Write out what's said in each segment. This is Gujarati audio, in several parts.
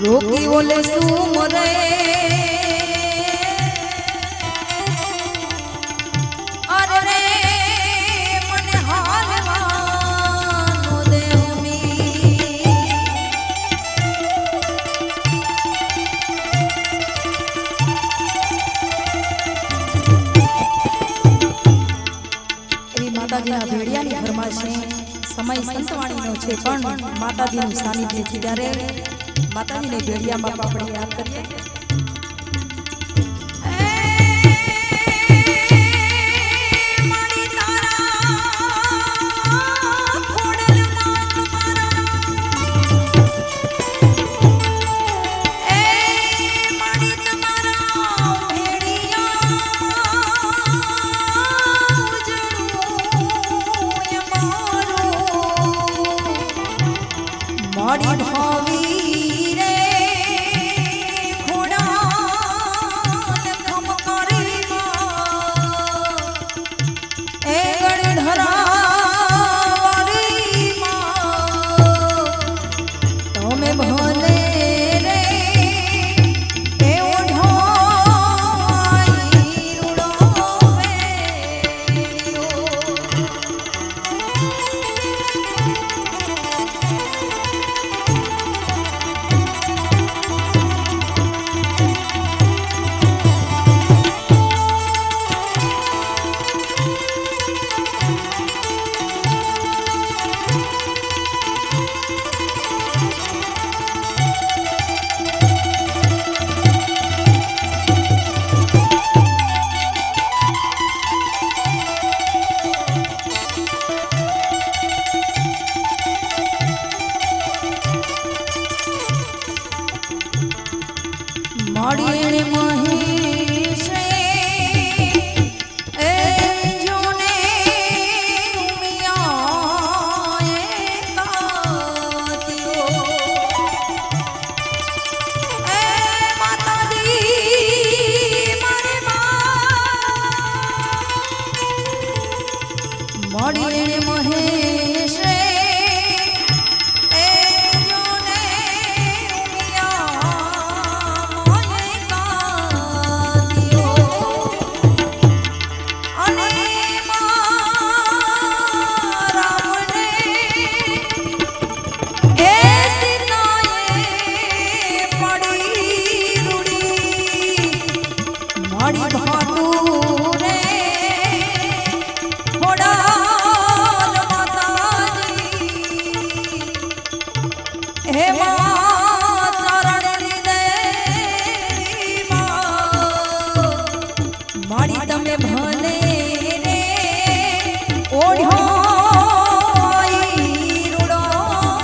રોકી ઓલે સુમરે અરે રે મને હાલવાનો દેવમી એવી માતાજીના ભેડિયાની ઘરમાં છે સમય સંતવાણીનો છે પણ માતાજીનું સાનિધ્ય છે ત્યારે માતાજીને ભેડિયામાં આપણે યાદ કરીએ મારી ભાવી રે ખોડા ખમ કરી એ ગણધરાવારી તમે ભલે રે એ ઓઢાઈ રૂડોવે માડીને મહેશે એ જોને ઉમિયાએ કાત્યો એ માતાજી મારે માડીને મહેશે તમે ભલે રે ઓઢાઈ રૂડોવે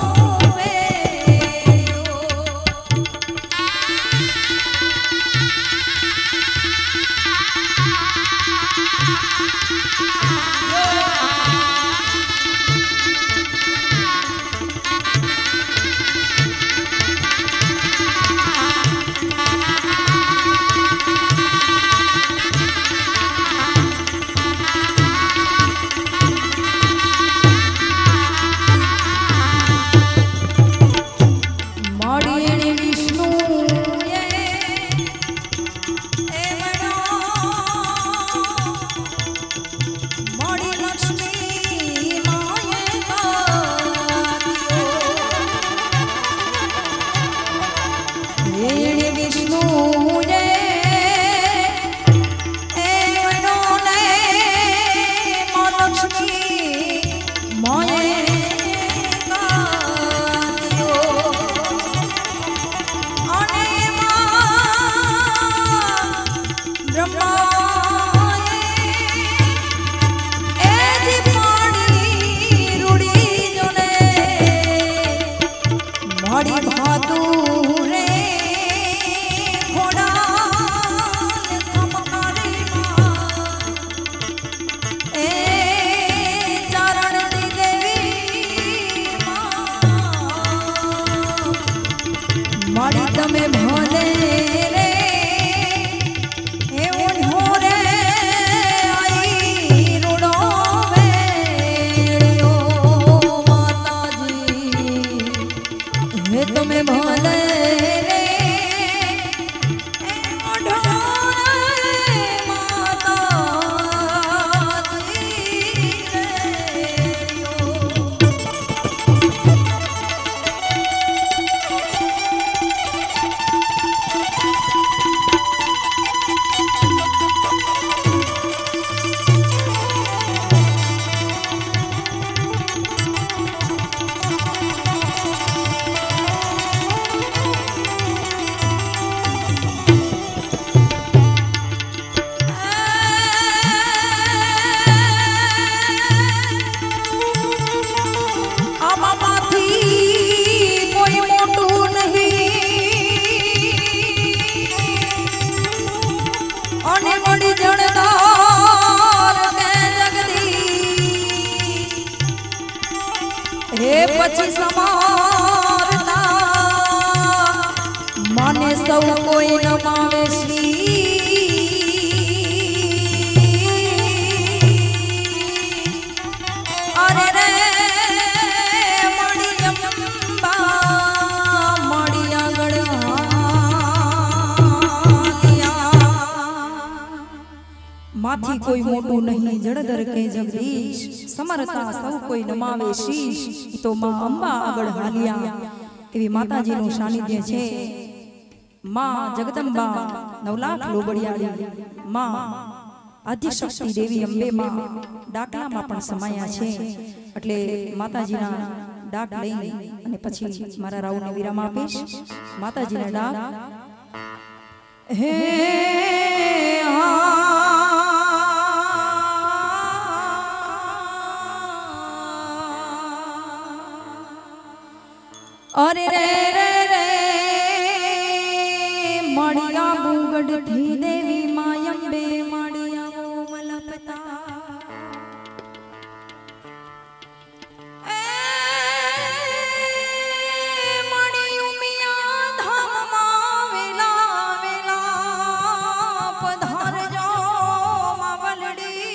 તમે ભલે રે એવું ઢોરે આઈ રૂડોવે માતાજી હે તમે ભલે રે પછી સમારતા મને સૌ કોઈ નમાવે અરે રે મળી અંબા મળી આગળ માથી કોઈ મોટું નહીં જળધર કે જગદીશ સમરતા સૌ કોઈ નમાવે શીશ તો માં અંબા આગળ હાલ્યા એવી માતાજીનું સાનિધ્ય છે માં જગદંબા 9 લાખ લોબડિયાળી માં આદિશક્તિ દેવી અંબે માં ડાકલામાં પણ સમાયા છે એટલે માતાજીના ડાક લઈ અને પછી મારા રાવને વિરામ આપીશ માતાજીના ડાક હે અરે રે રે રે મળ્યા મુગડ થી દેવી માયંબે મળ્યા મલપતા એ મળ્યું મિયા ધામમાં વેલા વેલા પધારજો માવલડી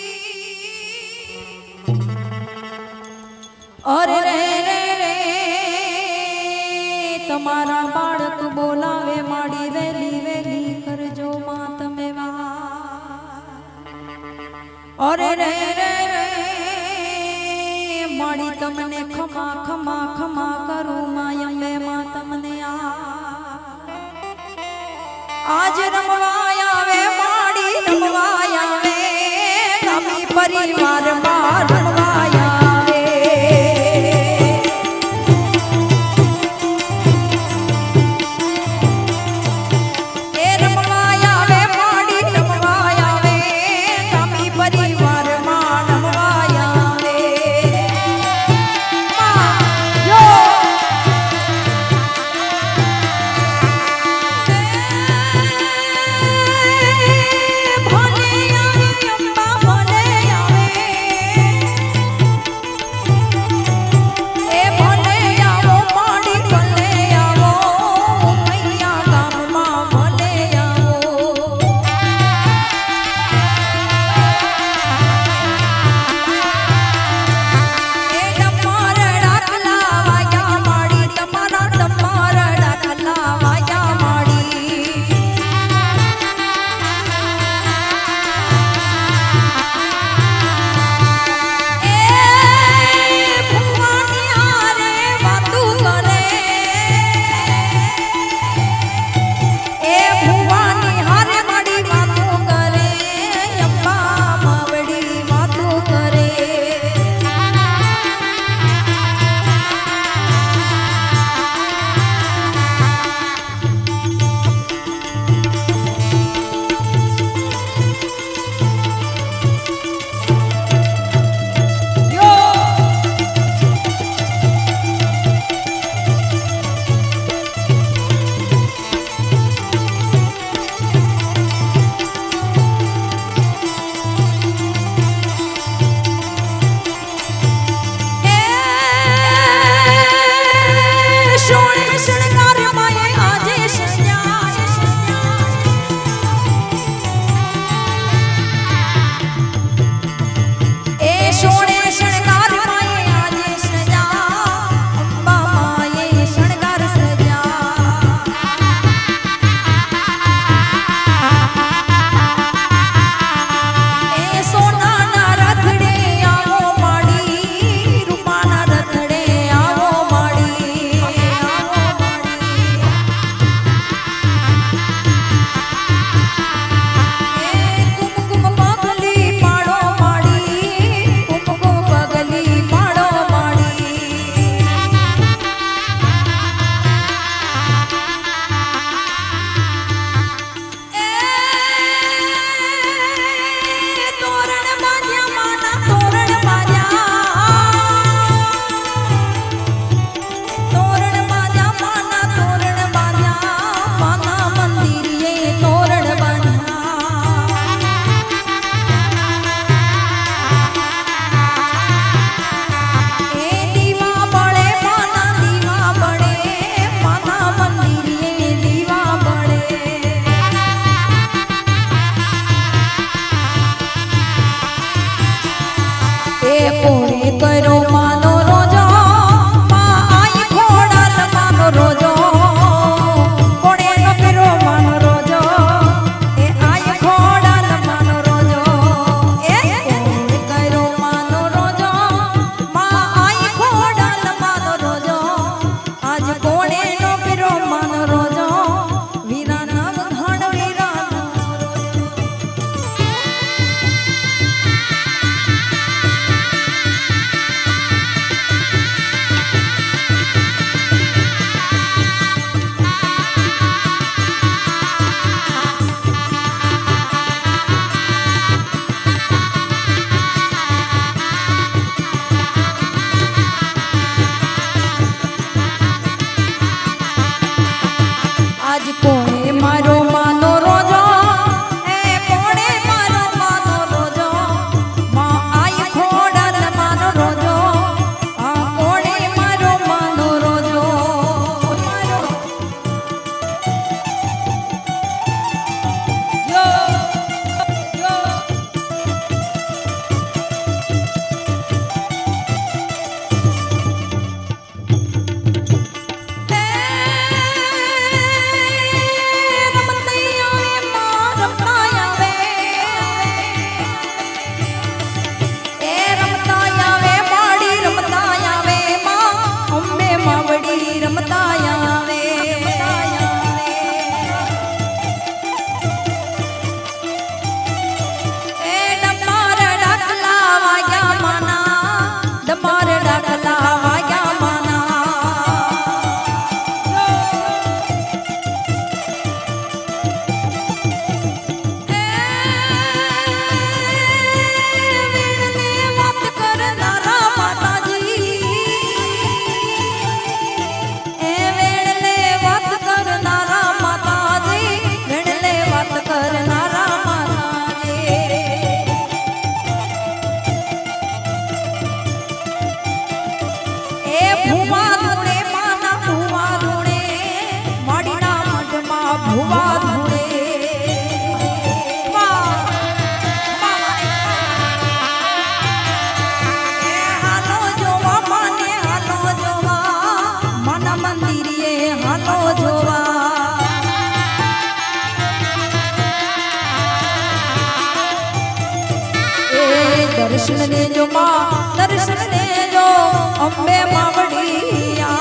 અરે રે રે તમારા બાળક બોલાવે માડી વેલી વેલી કરજો માં તમે અરે રે રે રે માડી તમને ખમા ખમા ખમા કરું માયમે માં તમને આજ રમવાય આવે માડી રમવાય આવે ગમી પરિવાર માં રમવાય ભલે आज कोणे मारो मानो रोजो ए कोणे मारो मानो रोजो मां आई खोड़न मानो रोजो आ कोणे मारो मानो रोजो यो यो दर्शन दे जो मां दर्शन दे जो अम्बे मावड़िया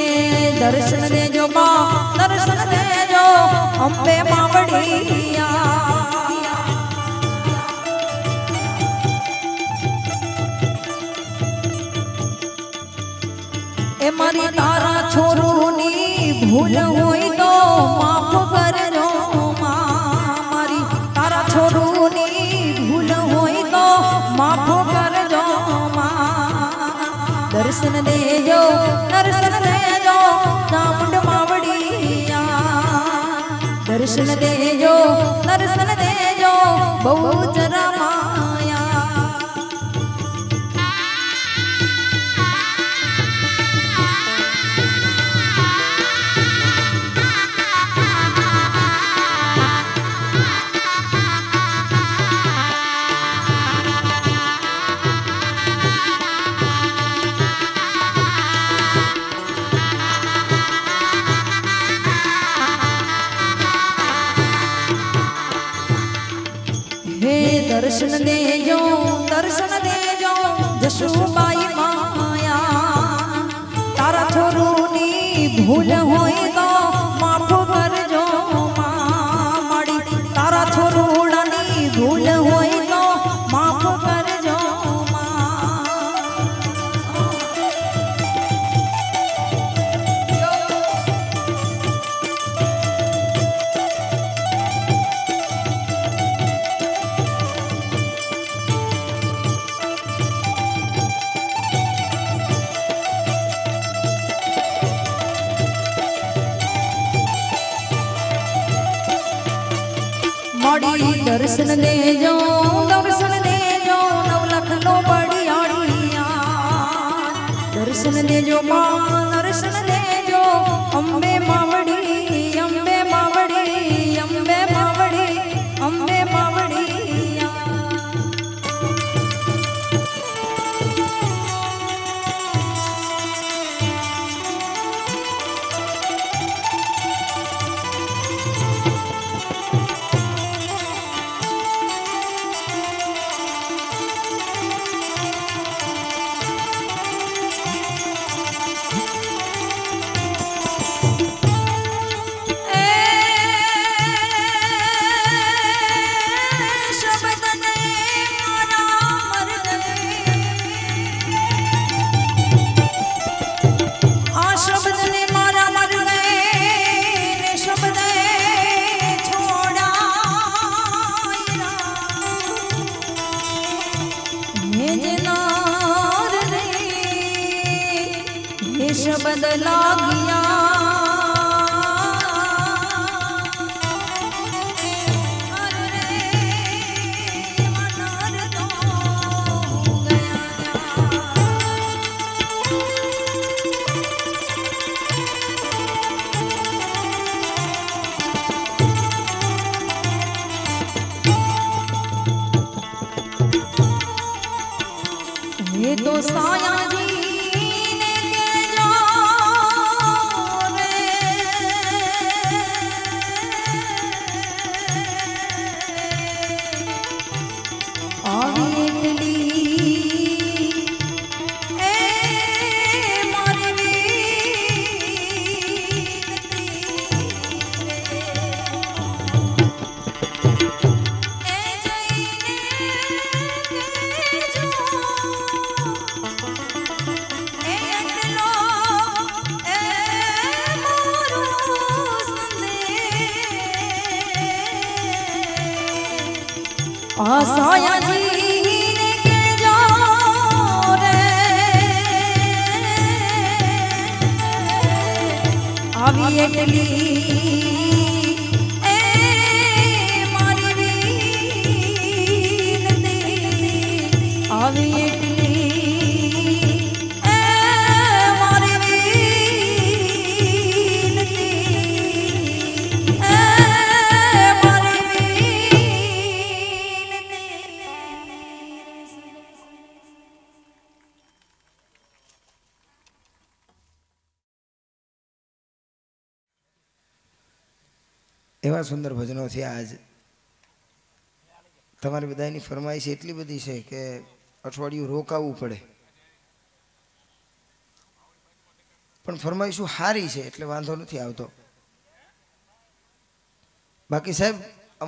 ए दर्शन दे जो मां दर्शन दे जो अम्बे मावड़िया ए मारी तारा छोरूनी भूल होई तो माफ करजो मारी तारा छोरूनी भूल होई तो माफ करजो दर्शन देजो चामुंड मावड़िया दर्शन देजो बहुचरा माया दर्शन देजो जशुबाई माया तारा छोरूनी भूल होई तो माफ करजो माड़ी तारा छोरूनी भूल होई तो माफ करजो माड़ी दर्शन देजो नवलख नो बड़ियाड़िया दर्शन देजो मां दर्शन देजो अम्बे मावड़ी अम्बे मावड़ी अम्बे मावड़ी अम्बे मावड़िया વેશ બદલા ગયા ये तो साया जी ने के जाओ रे आवी एकली ए मारी साया जी ने के जाओ रे आवी एकली ए मारी वीनती आवी एकली ए मारी वीनती ए એવા સુંદર ભજનો છે આજ તમારી બધાની ફરમાઈશ એટલી બધી છે કે અઠવાડિયું રોકાવું પડે પણ ફરમાઈશું સારી છે એટલે વાંધો નથી આવતો બાકી સાહેબ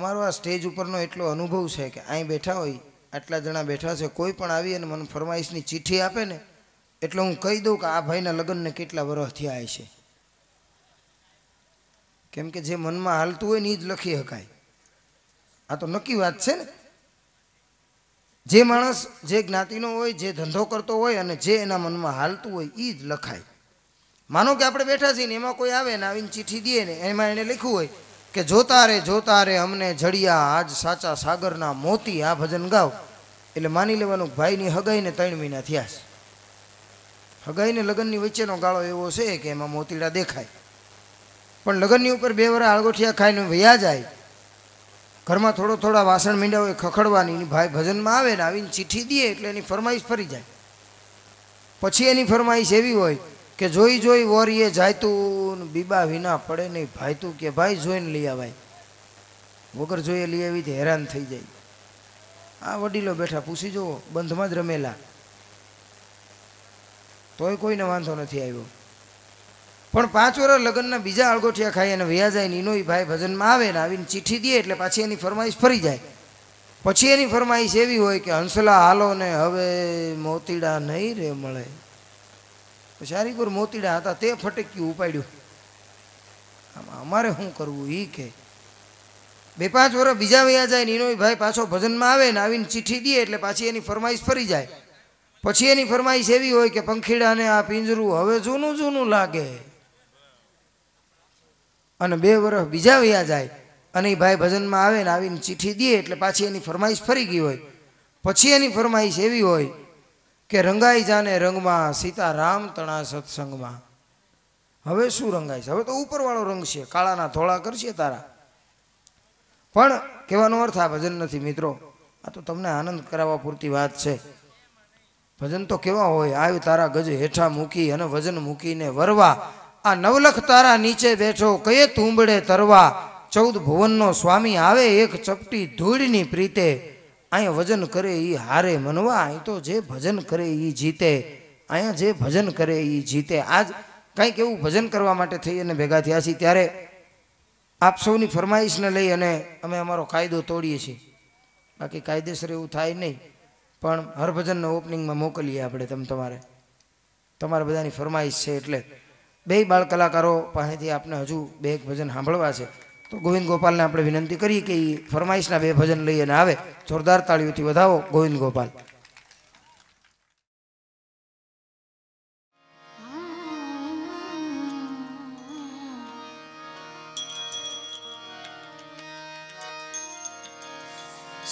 અમારો આ સ્ટેજ ઉપરનો એટલો અનુભવ છે કે અહીં બેઠા હોય આટલા જણા બેઠા છે કોઈ પણ આવી અને મને ફરમાઈશની ચિઠ્ઠી આપે ને એટલે હું કહી દઉં કે આ ભાઈના લગ્નને કેટલા વર્ષ થયા છે કેમ કે જે મનમાં હાલતું હોય ને એ જ લખી શકાય આ તો નક્કી વાત છે ને જે માણસ જે જ્ઞાતિનો હોય જે ધંધો કરતો હોય અને જે એના મનમાં હાલતું હોય એ જ લખાય માનો કે આપણે બેઠા છીએ ને એમાં કોઈ આવે ને આવીને ચિઠ્ઠી દે ને એમાં એને લખ્યું હોય કે જોતા રે અમને જડિયા આજ સાચા સાગરના મોતી આ ભજન ગાવ એટલે માની લેવાનું ભાઈની હગાઈને 3 મહિના થયા છે હગાઈને લગ્નની વચ્ચેનો ગાળો એવો છે કે એમાં મોતીડા દેખાય પણ લગ્નની ઉપર 2 વર્ષ આળગોઠિયા ખાઈને વયા જાય ઘરમાં થોડા વાસણ મીંડા હોય ખખડવાની ભાઈ ભજનમાં આવે ને આવીને ચિઠ્ઠી દે એટલે એની ફરમાઈશ ફરી જાય પછી એની ફરમાઈશ એવી હોય કે જોઈ વોરીએ જાયતું બીબા વિના પડે નહીં ભાઈ તું કે ભાઈ જોઈને લઈ આવાય વગર જોઈએ લઈ આવી તો હેરાન થઈ જાય આ વડીલો બેઠા પૂછી જુઓ બંધમાં જ રમેલા તોય કોઈને વાંધો નથી આવ્યો પણ 5 વર્ષ લગ્નના બીજા આળગોઠિયા ખાઈ અને વયા જાય ને એનો ભાઈ ભજનમાં આવે ને આવીને ચિઠ્ઠી દે એટલે પાછી એની ફરમાઈશ ફરી જાય પછી એની ફરમાઈશ એવી હોય કે હંસલા હાલો ને હવે મોતીડા નહીં રે મળે શારીપુર મોતીડા હતા તે ફટક્યું ઉપાડ્યું અમારે શું કરવું એ કે 2-5 વર્ષ બીજા વયા જાય ને એનો ભાઈ પાછો ભજનમાં આવે ને આવીને ચિઠ્ઠી દે એટલે પાછી એની ફરમાઈશ ફરી જાય પછી એની ફરમાઈશ એવી હોય કે પંખીડાને આ પિંજરું હવે જૂનું લાગે અને 2 વર્ષ બીજા વયા જાય અને એ ભાઈ ભજનમાં આવે ને આવીને ચિઠ્ઠી દે એટલે પાછી એની ફરમાઈશ ફરી ગઈ હોય પછી એની ફરમાઈશ એવી હોય કે રંગાઈ જાને રંગમાં સીતારામ તણા સત્સંગમાં હવે શું રંગાય છે હવે તો ઉપરવાળો રંગ છે કાળાના ધોળા કરશે તારા પણ કહેવાનો અર્થ આ ભજન નથી મિત્રો આ તો તમને આનંદ કરાવવા પૂરતી વાત છે ભજન તો કેવા હોય આવ તારા ગજ હેઠા મૂકી અને વજન મૂકીને વરવા આ નવલખ તારા નીચે બેઠો કયે તુંબડે તરવા 14 ભુવનનો સ્વામી આવે એક ચપટી ધૂળની પ્રીતે અહીંયા વજન કરે એ હારે મનવા અહીં તો જે ભજન કરે એ જીતે અહીંયા જે ભજન કરે એ જીતે આજ કંઈક એવું ભજન કરવા માટે થઈ અને ભેગા થયા છીએ ત્યારે આપ સૌની ફરમાઈશને લઈ અને અમે અમારો કાયદો તોડીએ છીએ બાકી કાયદેસર એવું થાય નહીં પણ હરભજનનો ઓપનિંગમાં મોકલીએ આપણે તમારા બધાની ફરમાઈશ છે એટલે 2 બાળ કલાકારો પાસેથી આપણે હજુ 2 ભજન સાંભળવા છે તો ગોવિંદ ગોપાલને આપણે વિનંતી કરીએ કે એ ફરમાઈશના 2 ભજન લઈ અને આવે જોરદાર તાળીઓથી વધાવો ગોવિંદ ગોપાલ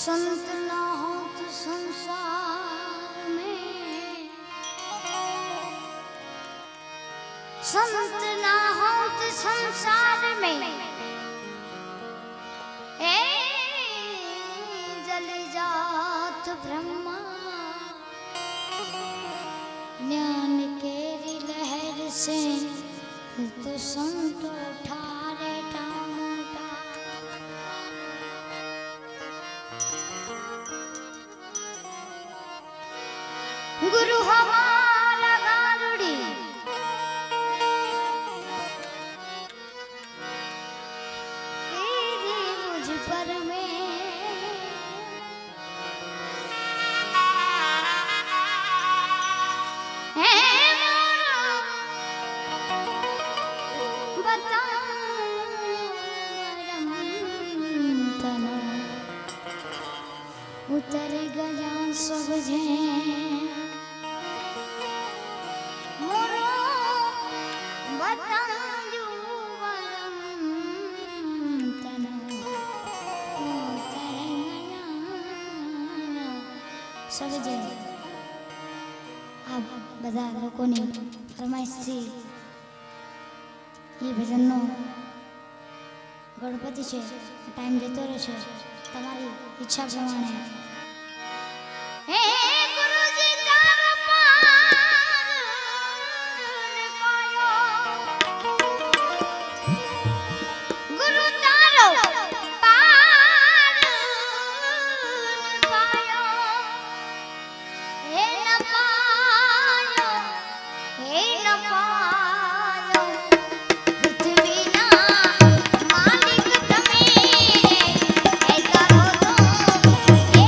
संत ना हो तो संसार में, संत ना हो तो संसार में ए जली जात ब्रह्मा। ज्ञान केरी लहर से तो संत उठारे टांटा। गुरु हमारा गारुड़ी तेरे मुझ पर में उतर गया सब जे मोरो बतायो वरम तना उतर गया सब जे। अब બધા લોકોની ફરમાઈશથી એ ભજનનો ગણપતિ છે ટાઈમ જતો રહ્યો છે તમારી ઈચ્છા પ્રમાણે। હે ગુરુજી તારો પાર પાયો, ગુરુ તારો પાર પાયો, હે ન પાયો, હે ન પાયો પૃથ્વીના માલિક તમે એ કરો તો એ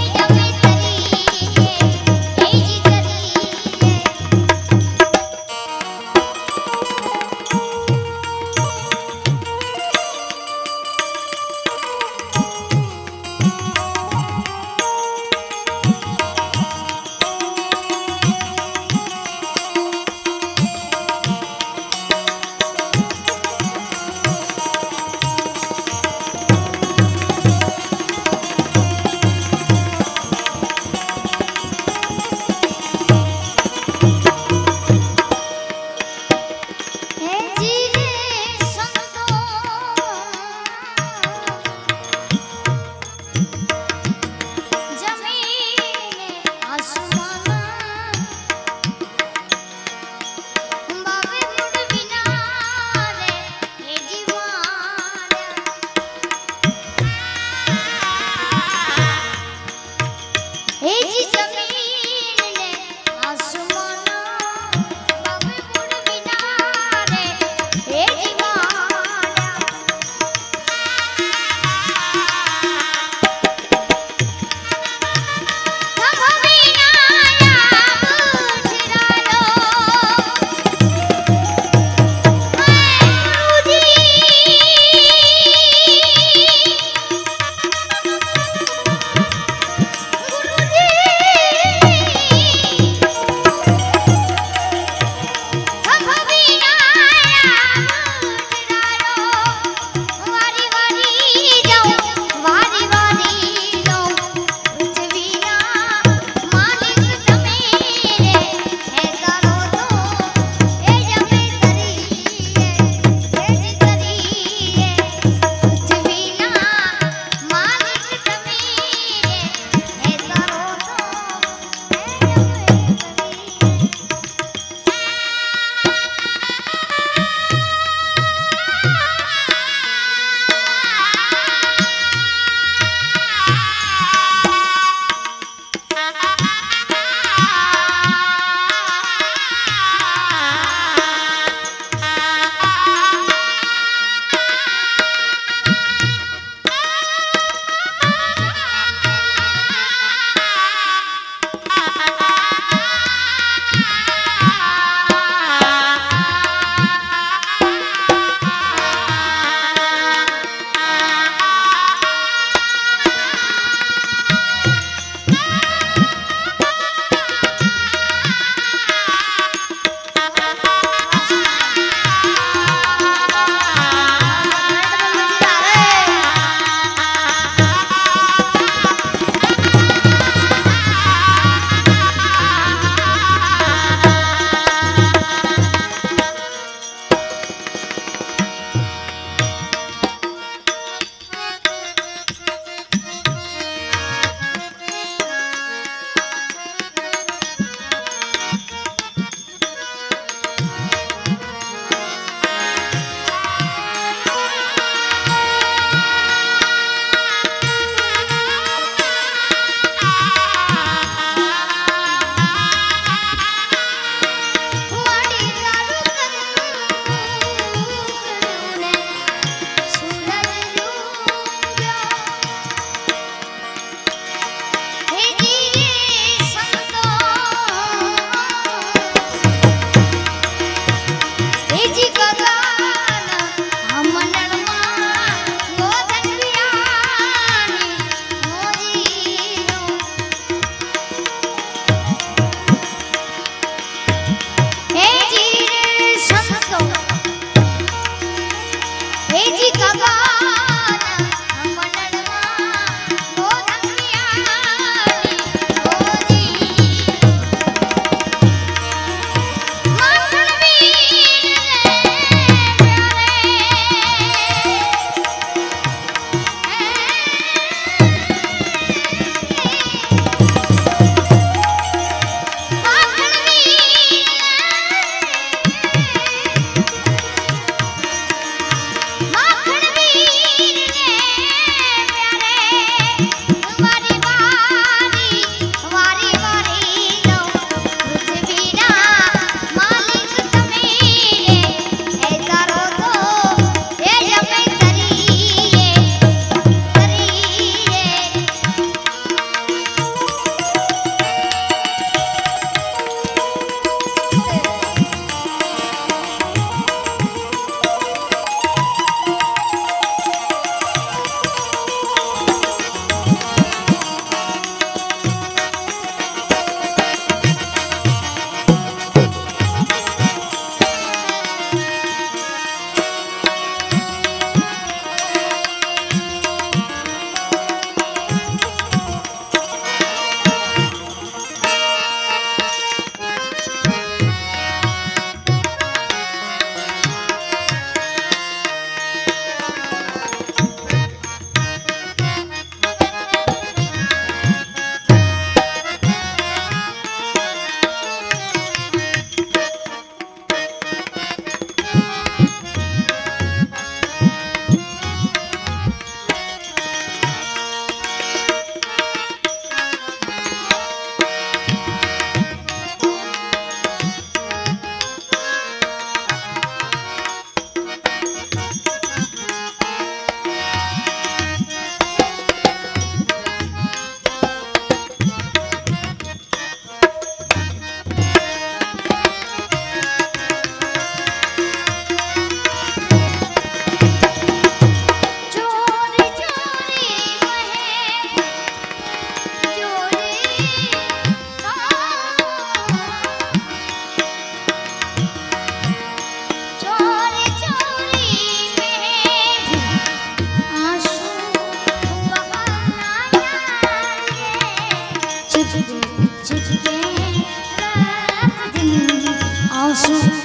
આંસુ